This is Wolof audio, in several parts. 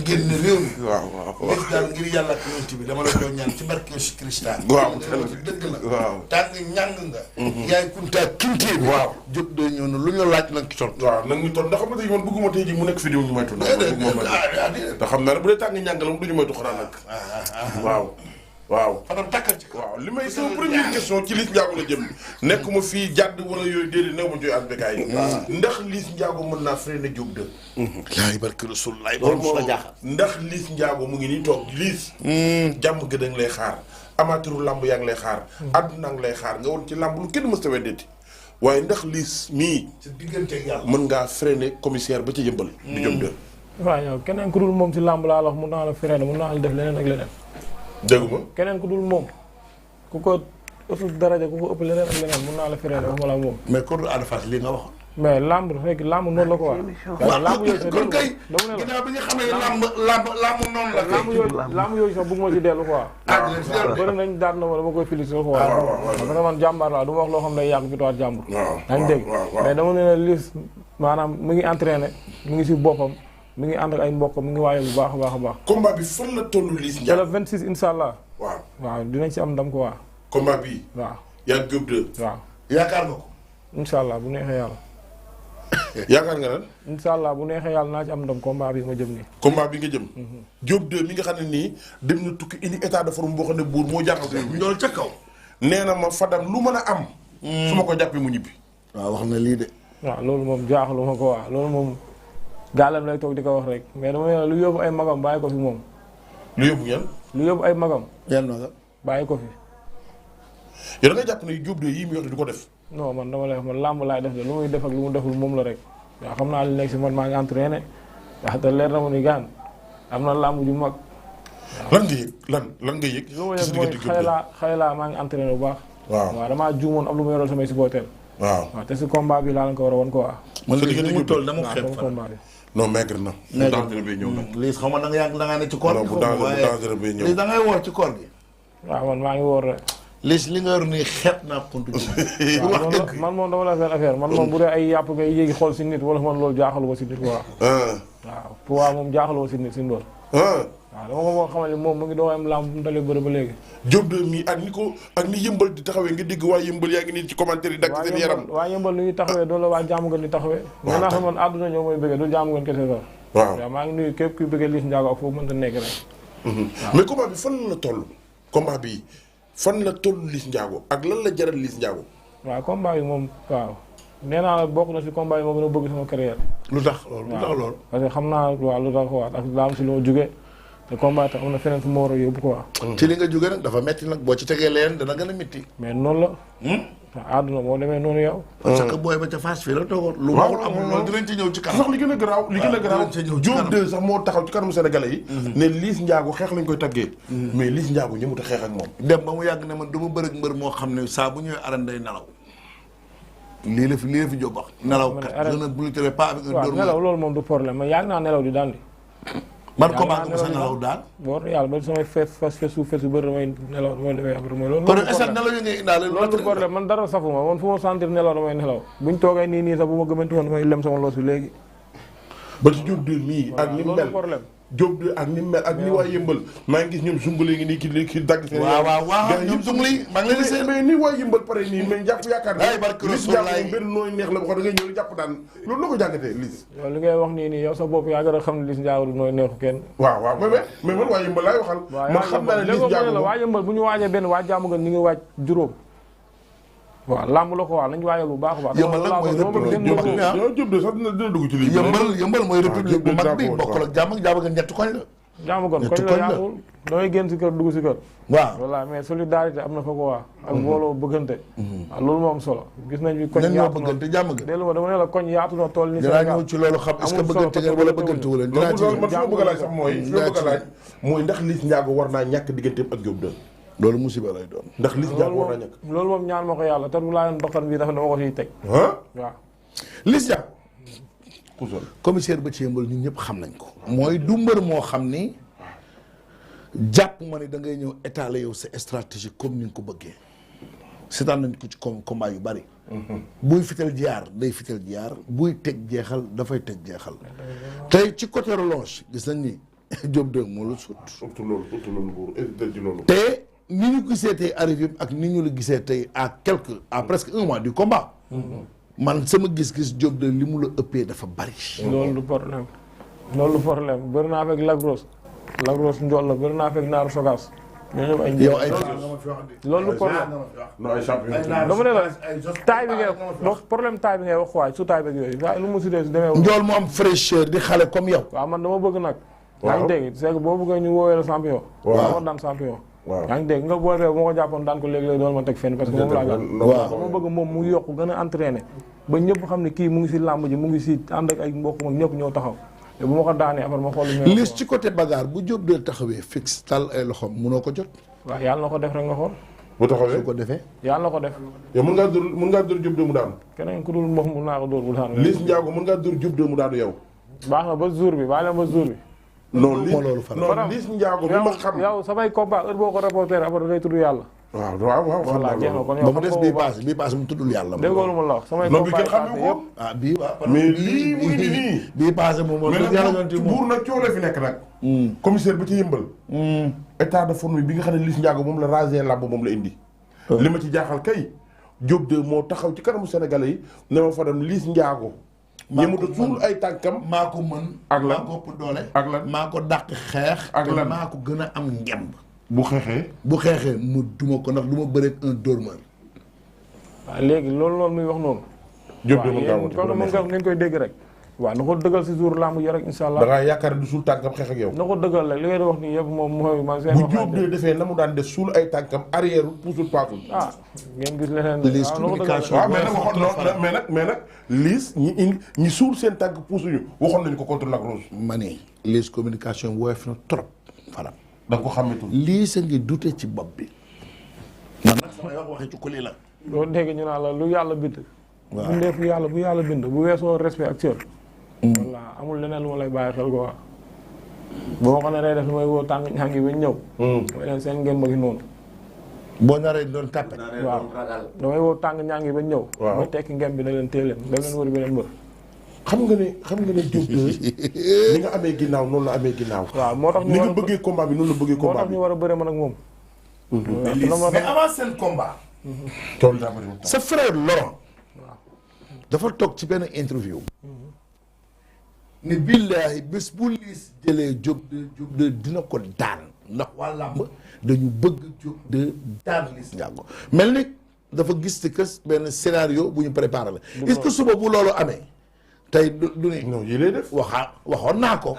génn réew mi. waaw Liss daal ngir yàlla ak yonent bi dama la koy ñaan ci barke Yeesu Krista. waaw dëgg la. waaw tàng ñàng nga. yaay kunta kintee bi. waaw jóg doo ñëw ne lu ñu laaj nag ci tontu. waaw nag ñu toll ndax xam nga tey man bëgguma tey ji mu nekk vidéo ñu may tudd. te xam naa ne bu dee tàng ñàng la mu du ñu may tu xanaa nag. waaw. waaw Fadam takkal ci waaw li may sama première question ci Liss Ndiago la jëm nekkuma fii jàdd wala yooyu déedéet néew ma jooy ak békaay ndax Liss Ndiago mën naa freiner Diop 2. laay barke Rasulullah loolu moo la jaaxal ndax Liss Ndiago mu ngi nii toog Liss. jàmm gën a ngi lay xaar amateuru lamb yaa ngi lay xaar. àdduna ngi lay xaar nga woon ci lamb lu kenn mës a weddeeti waaye ndax Liss mii. sa digganteeg yàlla mën ngaa freiner commissaire ba ca yëmbal. di Diop 2. waaw yow keneen ku dul moom si lamb laa wax mun naa la freiner mun naa la def leneen ak leneen. dégguma keneen ku dul moom ku ko ëpp daraja ku ko ëpp leneen ak leneen mun naa la freiner waxuma la moom. mais kon Ada Fass li nga waxoon. mais lamb fekk lamb noonu la ko wax. waaw lamb yooyu sax kon kay dama ne la ginnaaw bi nga xamee lamb noonu la kay. lamb yooyu sax bëgguma ci dellu quoi. bëri nañ daan na ma dama koy féliciter quoi. parce que man jàmbaar laa du ma wax loo xam ne yàq victoire jàmbur. yaa ngi dégg mais dama ne la Liss maanaam mu ngi entraîné mu ngi si boppam mi ngi ànd ak ay mbokkam mi ngi waajal bu baax a baax a baax. combat bi fan la tollu Liss te le Ndiago. 26 incha allah. waaw waaw dinañ si am ndam quoi. combat bii. waaw yaa ngi Diop 2. waaw. yaakaar nga ko. incha allah bu neexee yàlla. yaakaar nga lan. incha allah bu neexee yàlla naa ci am ndam combat bi ma jëm nii. combat bi nga jëm. Diop 2 mi nga xam ne nii dem na tukki indi état de forme boo xam ne buur moo jàppal ko. ñool ca kaw. nee na ma Fadam lu mën a am. su ma ko jàppee mu ñibbi. waaw wax na lii de. waaw loolu moom jaaxaluma ko waa loolu moom gàllam lay toog di ko wax rek mais dama ne lu yóbbu ay magam bàyyi ko fi moom. lu yóbbu ngeen. lu yóbbu ay magam yan na nga. bàyyi ko fi. yow da nga jàpp ne Diop 2 yii mu yor du ko def. non man dama lay wax man làmb laay def de lu muy def ak lu mu deful moom la rek waaw xam naa li nekk si man maa ngi entraîné wax te leer na ma ni gaan am na làmb ju mag. lan nga yëg lan nga yëg. lu ma yëg mooy xale laa maa ngi entraîné bu baax. waaw damaa juumoon am lu ma yoroon samay supporter. waaw te si combat bi laa leen ko war a woon quoi. man li mu toll dama xeeb fa combat bi. non maigre na. bu dangereux bay ñëw nag. Liss xaw ma da nga ne ci koor gi. bu dangereux bay ñëw. Liss da ngay woor ci koor gi. waaw man maa ngi woor rek. Liss li nga yor nii xeeb naa kontu bi. waaw man moom dama la benn affaire man moom bu dee ay yàpp ngay yéegi xool si nit wala man loolu jaaxalu ko si nit quoi. waaw poids moom jaaxalu ko si nit si mbër. waaw dama ko moo xamal ni moom mu ngi doon am lamb bu mu dalee bëri ba léegi. Diop 2 mii ak ni yëmbal di taxawee nga dégg waa yëmbal yaa ngi nii ci commentaire yi. dagg seen yaram waa yëmbal lu ñuy taxawee doon la waa jaamu gën di taxawee. waaw naa xam man àdduna ñoo mooy bëggee du jaamu gën kese sax. waaw maa ngi nuyu képp kuy bëggee Liss Ndiago ak foofu mënta nekk rek. mais combat bi fan la toll. combat bi fan la toll Liss Ndiago ak lan la jaral Liss Ndiago. waaw combat bi moom waaw nee naa la bokk na si combat yi moo gën a bëgg sama carrière. lu tax loolu. parce que xam naa waaw lu tax quoi ak daa am si lu ma jugee te combat tax am na feneen fu ma war a yóbbu quoi. ci li nga jógee nag dafa metti nag boo ci tegee leen dana gën a metti. mais noonu la. àdduna moo demee noonu yow. parce que booy ba ca Fass fii la toogoon. lu waxul amul loolu dinañ ci ñëw ci kanam. sax li gën a garaaw li gën a garaaw Diop 2 sax moo taxaw ci kanamu sénégalais yi. ne Liss Ndiago xeex lañ koy taggee. mais Liss Ndiago ñëmut a xeex ak moom. dem ba mu yàgg ne man du ma bëreeg mbër moo xam ne saa bu ñëwee arène day nelaw. lii la fi Diop wax. nelaw kat je ne bluterai pas avec un dormeur. waaw nelaw loolu moom du problème mais yàgg naa nelaw di daan di. man combat nga sa nelaw daal. boo yàlla ba samay fesu bëri damay nelaw damay defee après mooy loolu. kon est-ce que nelaw yi ngay indaale loolu du problème man dara safuma man fu ma sentir nelaw damay nelaw buñ toogee nii sax bu ma gëmanti woon damay lem sama loos bi léegi. ba ci Diop 2 mii ak ni mu mel problème. Diop 2 ak ni mu mel ak ni waa yëmbal maa ngi gis ñoom zungale ngi nii ki dagg seen. waaw ñoom zungale maa ngi leen di seen. mais ni waa yëmbal pare nii mais jàpp yaakaar ay barke Liss Ndiago moom benn nooy neex la boo xam da ngay ñëw jàpp daan loolu la ko jàngatee Liss. yow li ngay wax nii yow sa bopp yaa gën a xam ne Liss Ndiago du nooy neexu kenn. waaw mais man waa yëmbal laay waxal. man xam naa ne Liss Ndiago la waa yëmbal bu ñu waajee benn waa jaamu gën ñu ngi waaj juróom. waaw làmb la ko waa nañu waajal bu baax a baax. yëmbal nag mooy république bu mag bi ah Diop 2 sax dina dugg ci lii. yëmbal mooy république bu mag bi bokkul ak jàmm gën ñetti koñ la. jaamu gën koñ la yaatuwul dangay génn si kër dugg si kër. waaw voilà mais solidarité am na fa ko waa. ak booloo bëggante. waaw loolu moo am solo. gis nañ bi koñ yaatu na bëggante jàmm gën. dellu ma dama ne la koñ yaatu na tool ni dinaa ñëw ci loolu xam est-ce que bëggante ngeen wala bëggante wu leen dinaa ci loolu man fi ma bëgg a laaj sax mooy ndax Liss Ndiago war naa ñàkk digganteem ak Diop 2. loolu musiba lay doon. ndax Liss Ndiago war naa ñàkk. loolu moom ñaan ma ko yàlla te bu laa leen bakkan bii dafa dama ko siy teg. waaw. Liss Ndiago. commissaire ba ci yëmbal ñun ñëpp xam nañ ko. mooy du mbër moo xam ni jàpp ma ni da ngay ñëw étaler yow sa stratégie comme ni nga ko bëggee. seetaan nañ ko ci combat yu bari. buy fital jiyaar day fital jiyaar buy teg jeexal dafay teg jeexal. tey ci côté relonge gis nañ ni Diop 2 moo la sut. surtout loolu buur hésité ci loolu. te ni ñu gisee tey arrivé ak ni ñu la gisee tey à presque 1 mois du combat. man sama gis-gis Diop 2 li mu la ëppee dafa bari. loolu du problème bëri naa fekk Lagros njool la bëri naa fekk Naaru Sogas. ñooñu ay yow ay loolu du problème. non ay champion. dama ne la taay bi ngay wax problème taay bi ngay wax waay su taay beeg yooyu waaye lu mu si dee si demee. njool mu am fraîcheur di xale comme yow. waaw man dama bëgg nag. waaw yaa ngi dégg c'est que boo bëggee ñu woowee la champion. waaw moo daan champion. waaw yaa ngi dégg nga boo dee bu ma ko jàppoon daan ko léegi-léegi doon ma teg fenn parce que moom laa gën. waaw dama bëgg moom mu yokk gën a entraîné ba ñëpp xam ne kii mu ngi si làmb ji mu ngi si ànd ak ay mbokk moom ñëpp ñëw taxaw te bu ma ko daanee après ma xool lu lis ci côté bagarre bu Diop 2 taxawee fixe tal ay loxoom munoo ko jot. waaw yàlla na ko def rek nga xool bu taxawee su ko defee. yàlla na ko def yow mën ngaa dóor Diop 2 mu daanu. keneen ku dul moom mun naa ko dóor bu daanu. Liss Ndiago mën ngaa dóor Diop 2 mu daanu yow. baax na ba jour bi bàyyi leen ba jour bi. non Liss Ndiago bi ma xam. yow samay combat heure boo ko reporté après dangay tudd yàlla. waaw. voilà jeex na kon ba yow mu des bii paase mu tuddul yàlla. déggoo lu ma la wax samay non bi combat kenn xamee passé ko. yëpp. ah bii waaw. mais lii mu ngi nii. bii paase moom moo. mais dëgg yàlla nag buur nag coow la fi nekk nag. commissaire ba ci yëmbal. état de forme bi nga xam ne Liss Ndiago moom la raser làmb moom la indi. li ma ci jaaxal kay Diop 2 moo taxaw ci kanamu Sénégalais yi ne ma fa dem Liss Ndiago. ñemut a suul ay tànkam. maa ko mën. ak lan maa ko ëpp doole. ak lan maa ko dàq xeex. ak lan maa ko gën a am ngemb. bu xeexee. bu xeexee mu duma ko ndax du ma bëreeg un dormeur. waaw léegi loolu muy wax noonu. Diop 2 mën ngaa waaw wuti yéen mën ngeen koy dégg rek. waaw na ko dëggal si jour lamb ji rek incha allah. da ngaa yaakaar ne du suul tànkam xeex ak yow. na ko dëggal rek li ngay wax nii yëpp moom mooy man seen bu wax Diop 2 defee na mu daan def suul ay tànkam arrière puusul paasul. ah ngeen gis leneen. Liss waaw na ko dëggal communication. waaw mais nag waxoon mais nag Liss ñi suul seen tànk puusuñu waxoon nañu ko contre Lac Rose. ma ne Liss communication woyof na trop. Fadam da nga ko xàmmetul. Liss a ngi dute ci bopp bi. man nag samay wax waxee ci kuli la. doo dégg ñu naan la lu yàlla bind. waaw bindee fu yàlla bu yàlla bind bu weesoo respect ak cër. voilà amul leneen lu ma lay bàyyi xel quoi. boo ma ko ne day def lu may woo tàng ñàngi ba ñëw. damay leen seen ngeen bëgg noonu. boo naree doon tàppe. waaw damay woo tàng ñàngi ba ñëw. waaw mooy tekki ngeen bi ne leen téye leen dem leen wëri beneen mbër. xam nga ne Diop 2 ni nga amee ginnaaw noonu la amee ginnaaw. waaw moo tax ñu ni war nga a bëggee combat bi noonu la bëggee moo combat tax bi. ñu war a bëre man ak moom. mais avant seen combat. tool daa bëri sa frère Laurent. dafa toog ci benn interview. ne billaahi bés bu Liss jëlee Diop 2 dina ko daan ndax waa làmb dañu bëgg Diop 2 daan Liss Ndiago mel ni dafa gis ci kës benn scénario bu ñu préparé la. est-ce que suba bu loolu amee tey du ne. non yi lay def. waxoon naa ko.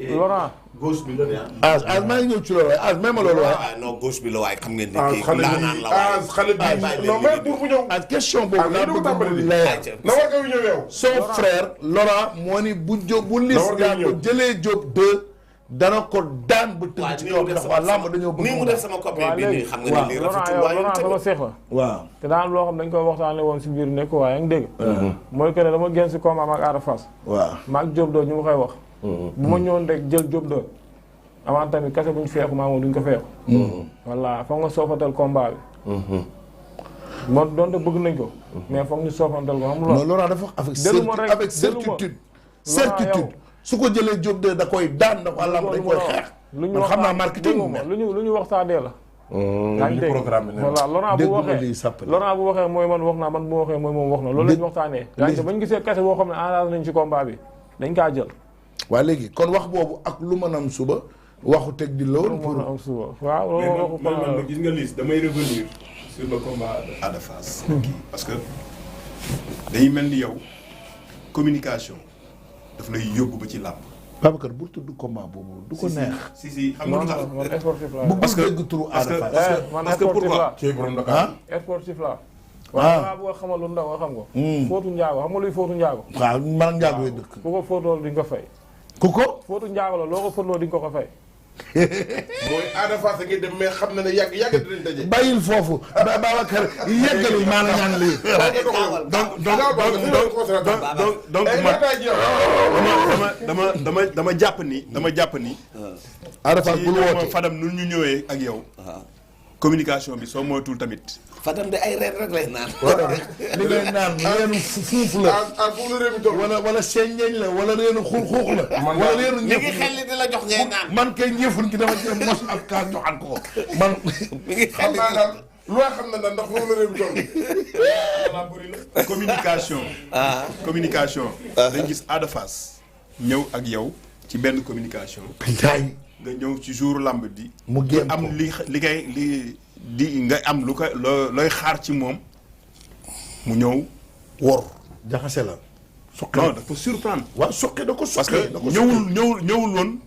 Laurent. gauche bi la de as maa ngi ñëw ci loolu waaye même loolu waaye. ah non gauche bi la waaye xam ngeen ne ah kii xale ndaanaan bi la waaye. xale bi non mais pour mu ñëw. as question boobu laa bëgg mu leer. na war nga ñëw yow. son frère Laurent moo ni bu Liss Ndiago jëlee Diop 2 dana ko daan ba tëgg ci kaw ndax waa làmb dañoo bëgg nii mu def sama copain bi nii xam nga ne lii Laurent rafetul yow waaye Laurent sama seex la. waaw te daan loo xam dañ koy waxtaanee woon si biir nekk waaye yaa ngi dégg. mooy que ne dama génn si combat ak Ada Fass. waaw maag Diop 2 ñu ma koy wax. bu ma ñëwoon rek jël Diop 2. avant tamit kese bu ñu feeku maa moom duñ ko feeku. voilà foog nga soofatal combat bi. moo doonte bëgg nañ ko. mais foog ñu soofantal ko xam nga non Laurent dafa wax avec certitude certitude su ko jëlee Diop 2 da koy daan ndax waa làmb dañ koy xeex. lu ñu man xam naa marketing lu ñu waxtaanee la. yaa ngi dégg programme bi voilà Laurent bu dégg nga waxee lii sàppale. Laurent bu waxee mooy man wax naa man bu waxee mooy moom wax na loolu la ñu waxtaanee. yaa ngi bañ gisee kese boo xam ne arrangé nañ ci combat bi dañ kaa jël. waaye léegi kon wax boobu ak lu mën am suba waxu teg di loolu pour am suba waaw loolu man gis nga Liss damay revenir sur le combat de Ada Fass parce que dañuy mel ni yow communication daf lay yóbbu ba ci làmb. Babacar bu tudd combat boobu du ko neex. si xam nga lu tax man sportif la bu parce que- dégg turu Ada Fass. man parce que sportif pourquoi la ci borom Dakar. sportif la waaw waaw boo xamal lu ndaw nga xam ko fóotu njaago xam nga luy fóotu njaago waaw man ak Ndiago yi dëkk. ku ko fóotoo di nga ko fay ku ko. fóotu njaago la loo ko fóotloo di nga ko fay mooy Ada Fass a ngi dem mais xam na ne yàgg dinañ daje. bàyyil foofu Babacar yeggali maa la ñaan lii. donc man dama jàpp ni Ada Fass bul ci woote. Fadam nu ñu ñëwee ak yow communication bi soo moytul tamit Fadam de ay reen rek lay naan. li ngay naan reenu fuuf la. foofu la réew mi toll. wala seññeñ la wala reenu xuux la. wala reenu mi ngi xel li di la jox ngay naan. man kay ñëfun ki dama ci mos ak kaas joxan ko man. mi ngi xel xam naa daal loo xam ne ndax foofu la réew mi toll. communication. communication. dañ gis Ada Fass ñëw ak yow ci benn communication. pintaay nga ñëw ci jour lamb di. mu génn am li ngay nga am lu ko looy xaar ci moom mu ñëw wor. jaxase la. non dafa surprendre. waaw soqe da ko parce soqe que ñëwul woon